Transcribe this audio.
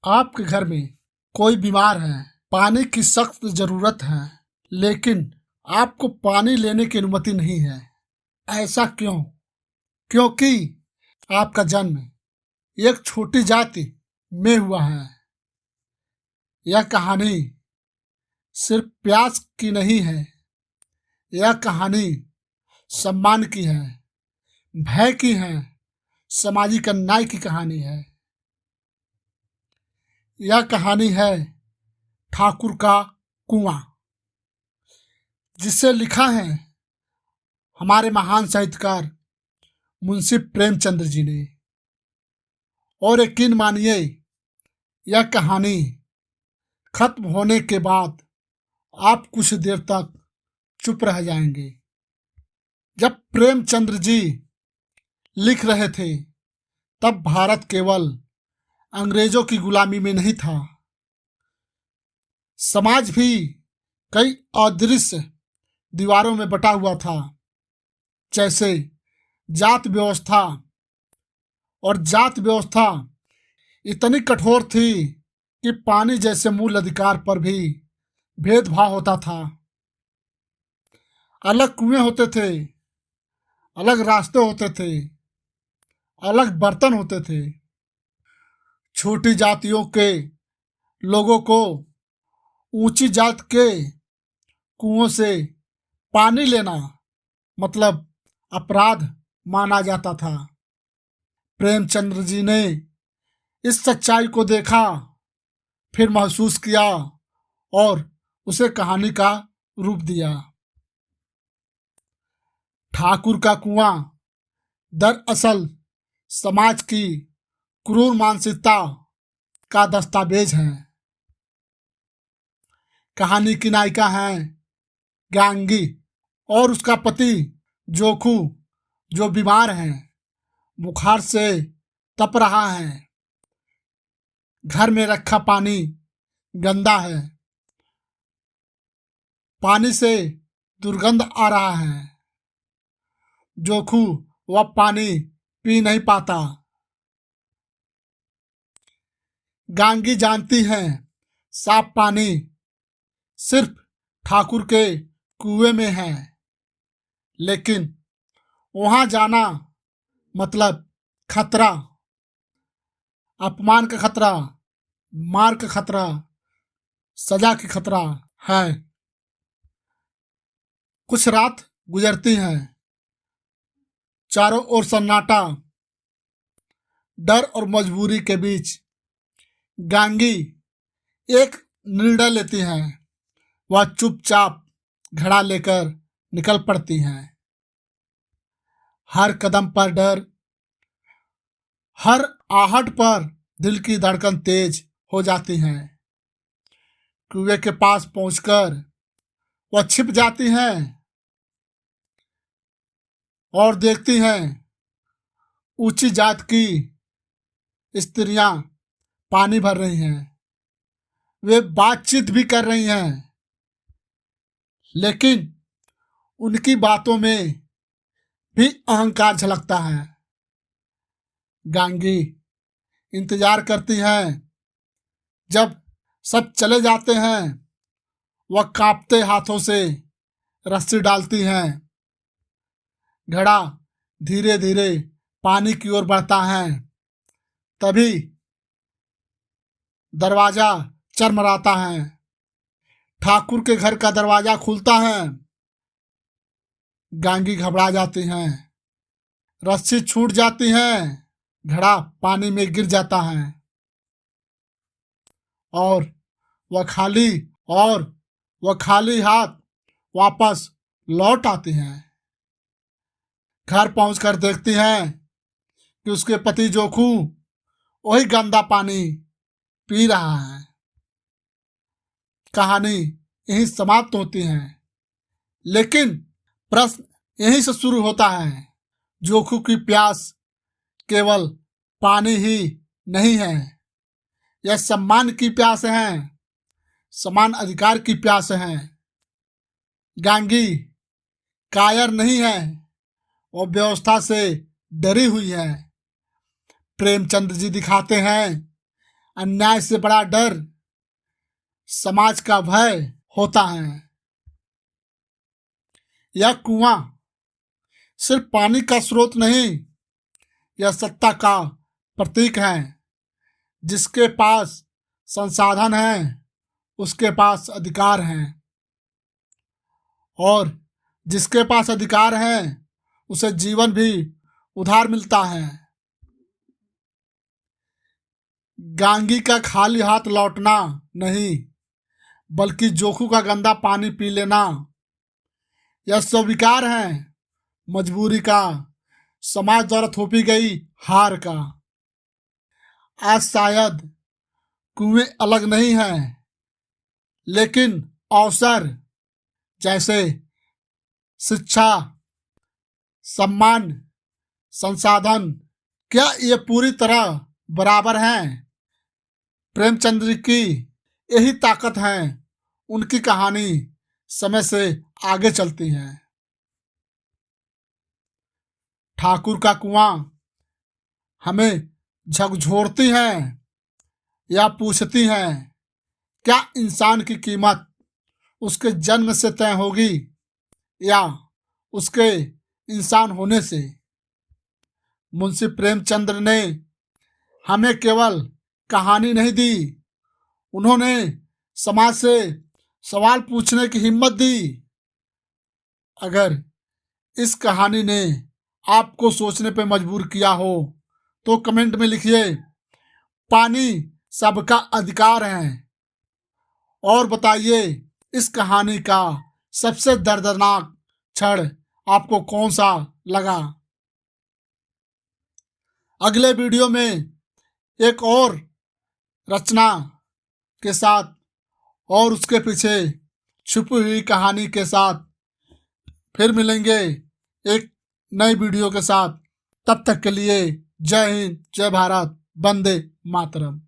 आपके घर में कोई बीमार है, पानी की सख्त जरूरत है, लेकिन आपको पानी लेने की अनुमति नहीं है। ऐसा क्यों? क्योंकि आपका जन्म एक छोटी जाति में हुआ है। यह कहानी सिर्फ प्यास की नहीं है, यह कहानी सम्मान की है, भय की है, सामाजिक अन्याय की कहानी है। यह कहानी है ठाकुर का कुआं, जिसे लिखा है हमारे महान साहित्यकार मुंशी प्रेमचंद्र जी ने। और यकीन मानिए, यह कहानी खत्म होने के बाद आप कुछ देर तक चुप रह जाएंगे। जब प्रेमचंद्र जी लिख रहे थे, तब भारत केवल अंग्रेजों की गुलामी में नहीं था। समाज भी कई अदृश्य दीवारों में बटा हुआ था, जैसे जात व्यवस्था। और जात व्यवस्था इतनी कठोर थी कि पानी जैसे मूल अधिकार पर भी भेदभाव होता था। अलग कुएं होते थे, अलग रास्ते होते थे, अलग बर्तन होते थे। छोटी जातियों के लोगों को ऊंची जात के कुओं से पानी लेना मतलब अपराध माना जाता था। प्रेमचंद्र जी ने इस सच्चाई को देखा, फिर महसूस किया और उसे कहानी का रूप दिया। ठाकुर का कुआं दरअसल समाज की क्रूर मानसिकता का दस्तावेज है। कहानी की नायिका हैं गांगी और उसका पति जोखू, जो बीमार हैं, बुखार से तप रहा है। घर में रखा पानी गंदा है, पानी से दुर्गंध आ रहा है। जोखू वह पानी पी नहीं पाता। गांगी जानती है साफ पानी सिर्फ ठाकुर के कुएं में है, लेकिन वहां जाना मतलब खतरा, अपमान का खतरा, मार का खतरा, सजा की खतरा है। कुछ रात गुजरती हैं, चारों ओर सन्नाटा। डर और मजबूरी के बीच गांगी एक निर्णय लेती हैं। वह चुपचाप घड़ा लेकर निकल पड़ती हैं। हर कदम पर डर, हर आहट पर दिल की धड़कन तेज हो जाती है। कुएं के पास पहुंचकर वह छिप जाती हैं और देखती हैं ऊंची जात की स्त्रियां पानी भर रही हैं। वे बातचीत भी कर रही हैं, लेकिन उनकी बातों में भी अहंकार झलकता है। गांगी इंतजार करती हैं। जब सब चले जाते हैं, वह कांपते हाथों से रस्सी डालती हैं। घड़ा धीरे धीरे पानी की ओर बढ़ता है। तभी दरवाजा चरमराता है। ठाकुर के घर का दरवाजा खुलता है। गांगी घबरा जाती हैं, रस्सी छूट जाती है, घड़ा पानी में गिर जाता है और वह खाली हाथ वापस लौट आती हैं। घर पहुंचकर देखती हैं कि उसके पति जोखू वही गंदा पानी पी रहा है। कहानी यहीं समाप्त होती है, लेकिन प्रश्न यहीं से शुरू होता है। जोखू की प्यास केवल पानी ही नहीं है, यह सम्मान की प्यास है, समान अधिकार की प्यास है। गांगी कायर नहीं है, वो व्यवस्था से डरी हुई है। प्रेमचंद्र जी दिखाते हैं अन्याय से बड़ा डर समाज का भय होता है। यह कुआं सिर्फ पानी का स्रोत नहीं, यह सत्ता का प्रतीक है। जिसके पास संसाधन है उसके पास अधिकार है, और जिसके पास अधिकार है उसे जीवन भी उधार मिलता है। गांगी का खाली हाथ लौटना नहीं, बल्कि जोखू का गंदा पानी पी लेना, यह स्वीकार है मजबूरी का, समाज द्वारा थोपी गई हार का। आज शायद कुएं अलग नहीं हैं, लेकिन अवसर जैसे शिक्षा, सम्मान, संसाधन, क्या ये पूरी तरह बराबर हैं? प्रेमचंद्र की यही ताकत है, उनकी कहानी समय से आगे चलती है। ठाकुर का कुआं हमें झकझोरती है या पूछती है, क्या इंसान की कीमत उसके जन्म से तय होगी या उसके इंसान होने से? मुंशी प्रेमचंद्र ने हमें केवल कहानी नहीं दी, उन्होंने समाज से सवाल पूछने की हिम्मत दी। अगर इस कहानी ने आपको सोचने पर मजबूर किया हो तो कमेंट में लिखिए, पानी सबका अधिकार है, और बताइए इस कहानी का सबसे दर्दनाक क्षण आपको कौन सा लगा। अगले वीडियो में एक और रचना के साथ और उसके पीछे छुपी हुई कहानी के साथ फिर मिलेंगे एक नई वीडियो के साथ। तब तक के लिए जय हिंद, जय भारत, वंदे मातरम।